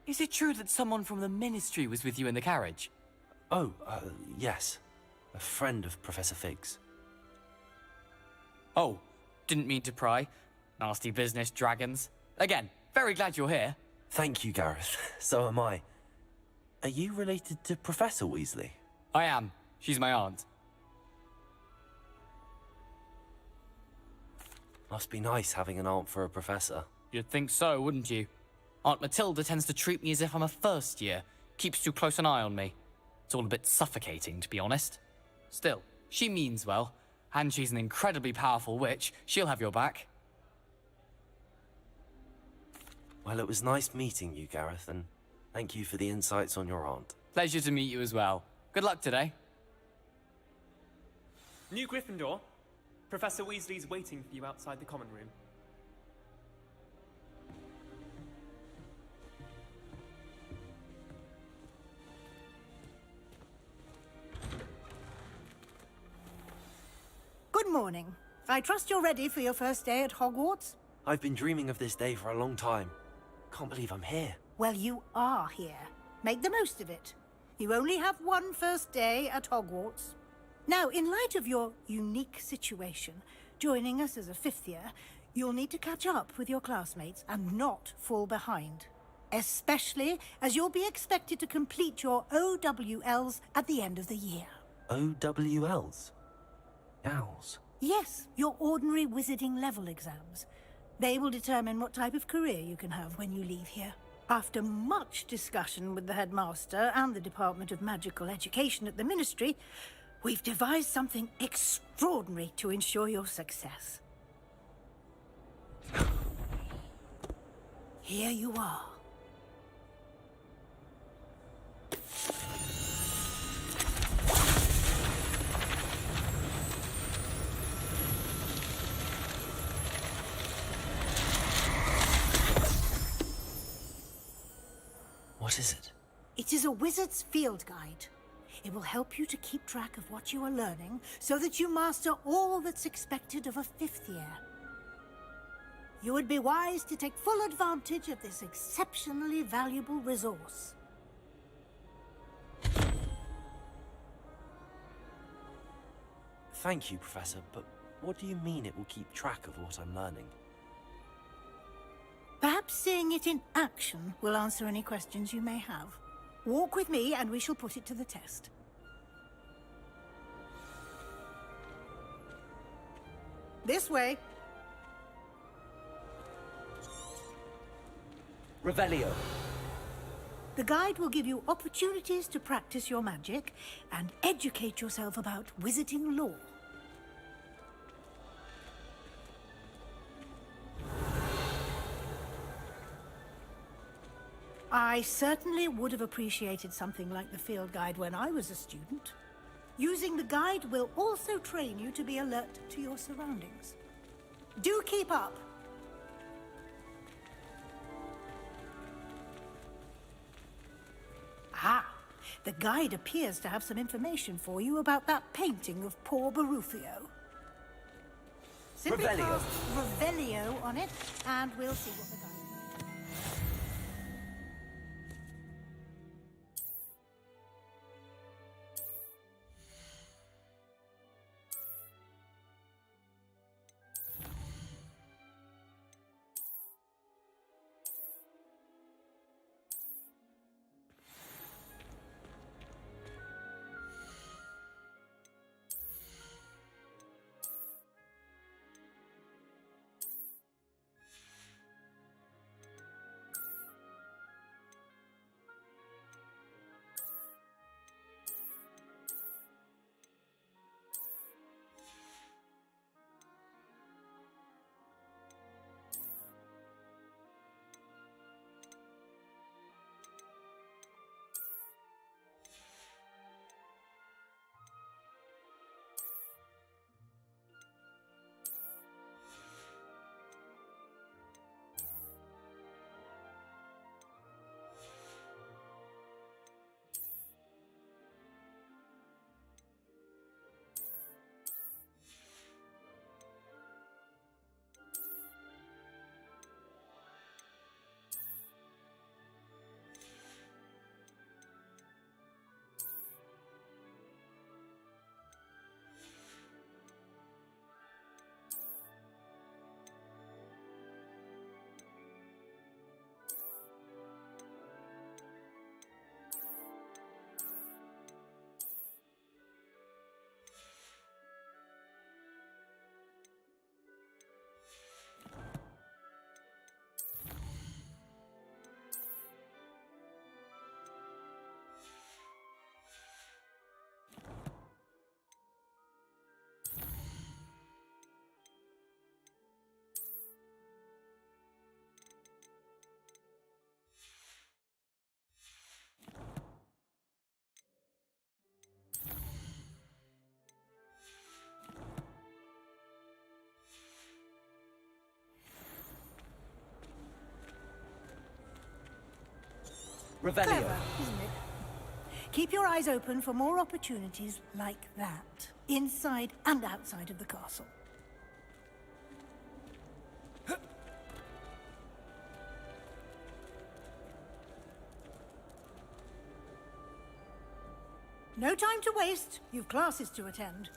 Is it true that someone from the Ministry was with you in the carriage? Oh, yes. A friend of Professor Fig's. Oh, didn't mean to pry. Nasty business, dragons. Again, very glad you're here. Thank you, Gareth. So am I. Are you related to Professor Weasley? I am. She's my aunt. Must be nice having an aunt for a professor. You'd think so, wouldn't you? Aunt Matilda tends to treat me as if I'm a first year. Keeps too close an eye on me. It's all a bit suffocating, to be honest. Still, she means well. And she's an incredibly powerful witch. She'll have your back. Well, it was nice meeting you, Gareth, and thank you for the insights on your aunt. Pleasure to meet you as well. Good luck today. New Gryffindor. Professor Weasley's waiting for you outside the common room. Good morning. I trust you're ready for your first day at Hogwarts? I've been dreaming of this day for a long time. Can't believe I'm here. Well, you are here. Make the most of it. You only have one first day at Hogwarts. Now, in light of your unique situation, joining us as a 5th year, you'll need to catch up with your classmates and not fall behind. Especially as you'll be expected to complete your OWLs at the end of the year. OWLs? Owls? Yes, your ordinary wizarding level exams. They will determine what type of career you can have when you leave here. After much discussion with the headmaster and the Department of Magical Education at the Ministry, we've devised something extraordinary to ensure your success. Here you are. What is it? It is a wizard's field guide. It will help you to keep track of what you are learning so that you master all that's expected of a 5th year. You would be wise to take full advantage of this exceptionally valuable resource. Thank you, Professor, but what do you mean it will keep track of what I'm learning? Perhaps seeing it in action will answer any questions you may have. Walk with me and we shall put it to the test. This way. Revelio. The guide will give you opportunities to practice your magic and educate yourself about wizarding lore. I certainly would have appreciated something like the field guide when I was a student. Using the guide will also train you to be alert to your surroundings. Do keep up! Ah, the guide appears to have some information for you about that painting of poor Baruthio. Simply Revelio. cast Revelio on it, and we'll see what the guide Revelio. Clever, isn't it? Keep your eyes open for more opportunities like that, inside and outside of the castle. No time to waste. You've classes to attend.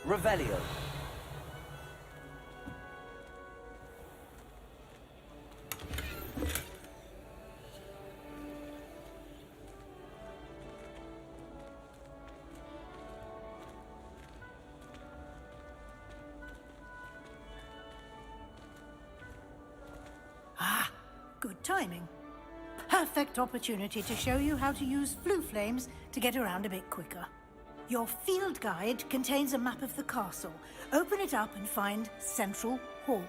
Revelio. Ah, good timing. Perfect opportunity to show you how to use flue flames to get around a bit quicker. Your field guide contains a map of the castle. Open it up and find Central Hall.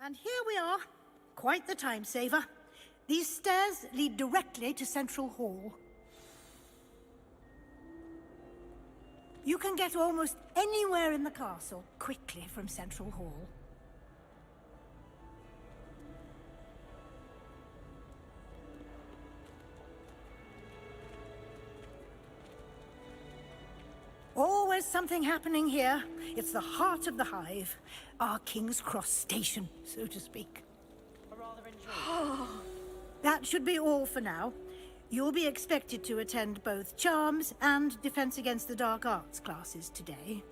And here we are. Quite the time saver. These stairs lead directly to Central Hall. You can get almost anywhere in the castle quickly from Central Hall. always something happening here. It's the heart of the hive. Our King's Cross station, so to speak. That should be all for now. You'll be expected to attend both Charms and Defense Against the Dark Arts classes today.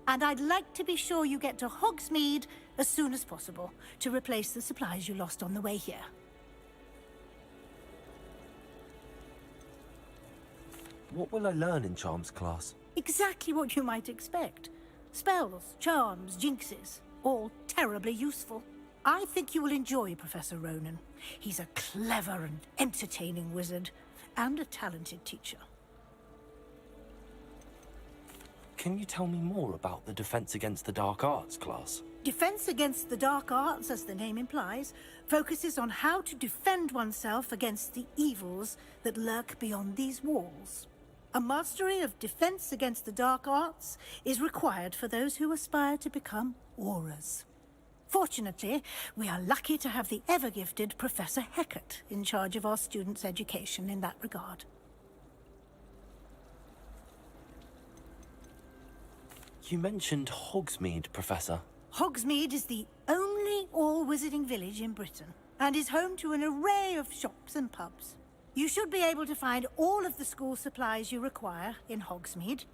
And I'd like to be sure you get to Hogsmeade as soon as possible to replace the supplies you lost on the way here. What will I learn in Charms class? Exactly what you might expect. Spells, charms, jinxes, all terribly useful. I think you will enjoy Professor Ronan. He's a clever and entertaining wizard, and a talented teacher. Can you tell me more about the Defense Against the Dark Arts class? Defense Against the Dark Arts, as the name implies, focuses on how to defend oneself against the evils that lurk beyond these walls. A mastery of Defense Against the Dark Arts is required for those who aspire to become Aurors. Fortunately, we are lucky to have the ever-gifted Professor Hecat in charge of our students' education in that regard. You mentioned Hogsmeade, Professor. Hogsmeade is the only all-wizarding village in Britain, and is home to an array of shops and pubs. You should be able to find all of the school supplies you require in Hogsmeade.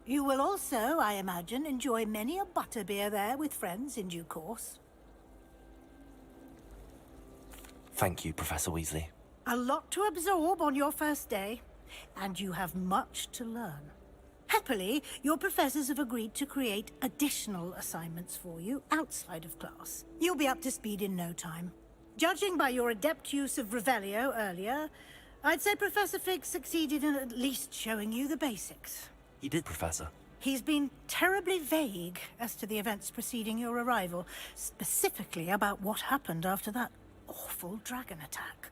You will also, I imagine, enjoy many a butterbeer there with friends in due course. Thank you, Professor Weasley. A lot to absorb on your first day, and you have much to learn. Happily, your professors have agreed to create additional assignments for you outside of class. You'll be up to speed in no time. Judging by your adept use of Revelio earlier, I'd say Professor Fig succeeded in at least showing you the basics. He did, Professor. He's been terribly vague as to the events preceding your arrival, specifically about what happened after that awful dragon attack.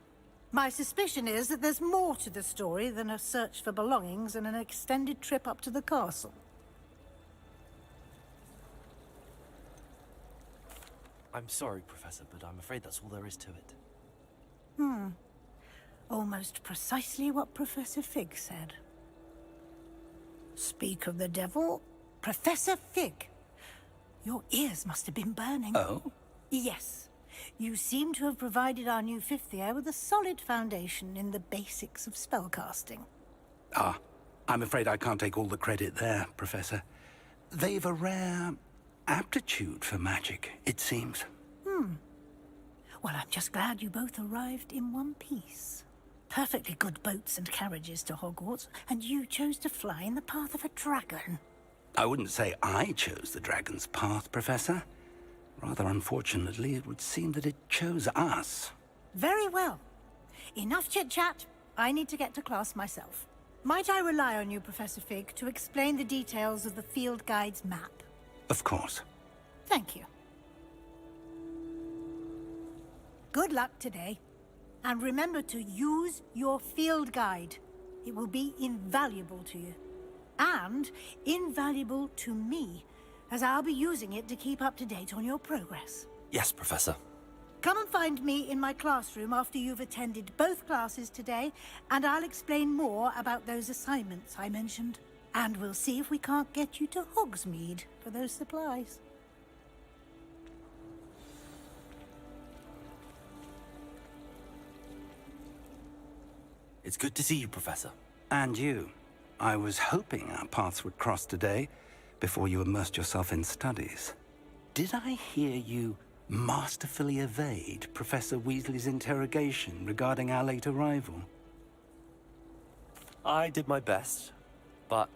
My suspicion is that there's more to the story than a search for belongings and an extended trip up to the castle. I'm sorry, Professor, but I'm afraid that's all there is to it. Almost precisely what Professor Fig said. Speak of the devil, Professor Fig. Your ears must have been burning. Oh? Yes. You seem to have provided our new fifth year with a solid foundation in the basics of spellcasting. Ah, I'm afraid I can't take all the credit there, Professor. They've a rare aptitude for magic, it seems. Well, I'm just glad you both arrived in one piece. Perfectly good boats and carriages to Hogwarts, and you chose to fly in the path of a dragon. I wouldn't say I chose the dragon's path, Professor. Rather unfortunately, it would seem that it chose us. Very well. Enough chit-chat. I need to get to class myself. Might I rely on you, Professor Fig, to explain the details of the field guide's map? Of course. Thank you. Good luck today. And remember to use your field guide. It will be invaluable to you. And invaluable to me, as I'll be using it to keep up to date on your progress. Yes, Professor. Come and find me in my classroom after you've attended both classes today, and I'll explain more about those assignments I mentioned. And we'll see if we can't get you to Hogsmeade for those supplies. It's good to see you, Professor. And you. I was hoping our paths would cross today, before you immersed yourself in studies. Did I hear you masterfully evade Professor Weasley's interrogation regarding our late arrival? I did my best, but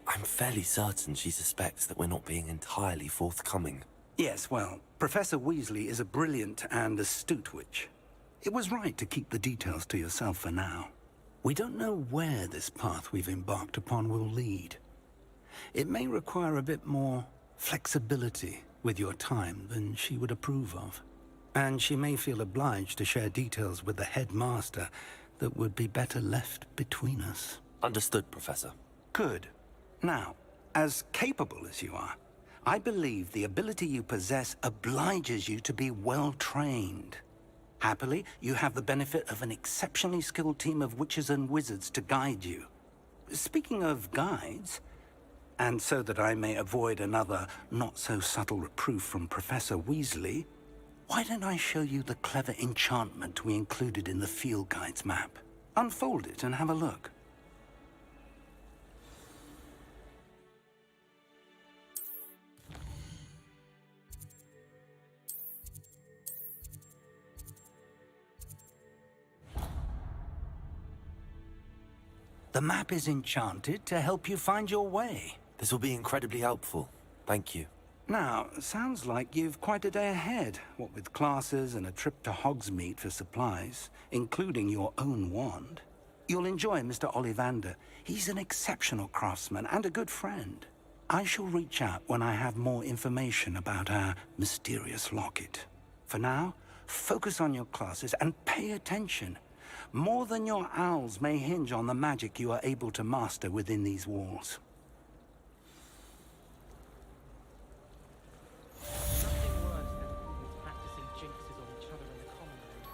I'm fairly certain she suspects that we're not being entirely forthcoming. Yes, well, Professor Weasley is a brilliant and astute witch. It was right to keep the details to yourself for now. We don't know where this path we've embarked upon will lead. It may require a bit more flexibility with your time than she would approve of. And she may feel obliged to share details with the headmaster that would be better left between us. Understood, Professor. Good. Now, as capable as you are, I believe the ability you possess obliges you to be well trained. Happily, you have the benefit of an exceptionally skilled team of witches and wizards to guide you. Speaking of guides, And so that I may avoid another not-so-subtle reproof from Professor Weasley, why don't I show you the clever enchantment we included in the field guide's map? Unfold it and have a look. The map is enchanted to help you find your way. This will be incredibly helpful. Thank you. Now, sounds like you've quite a day ahead, what with classes and a trip to Hogsmeade for supplies, including your own wand. You'll enjoy Mr. Ollivander. He's an exceptional craftsman and a good friend. I shall reach out when I have more information about our mysterious locket. For now, focus on your classes and pay attention. More than your owls may hinge on the magic you are able to master within these walls. Nothing worse than fools practicing jinxes on each other in the common room.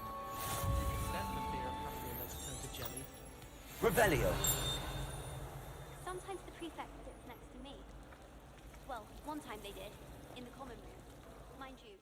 Except for fear of having your legs turn to jelly. Revelio. Sometimes the prefect sits next to me. Well, one time they did, in the common room. Mind you,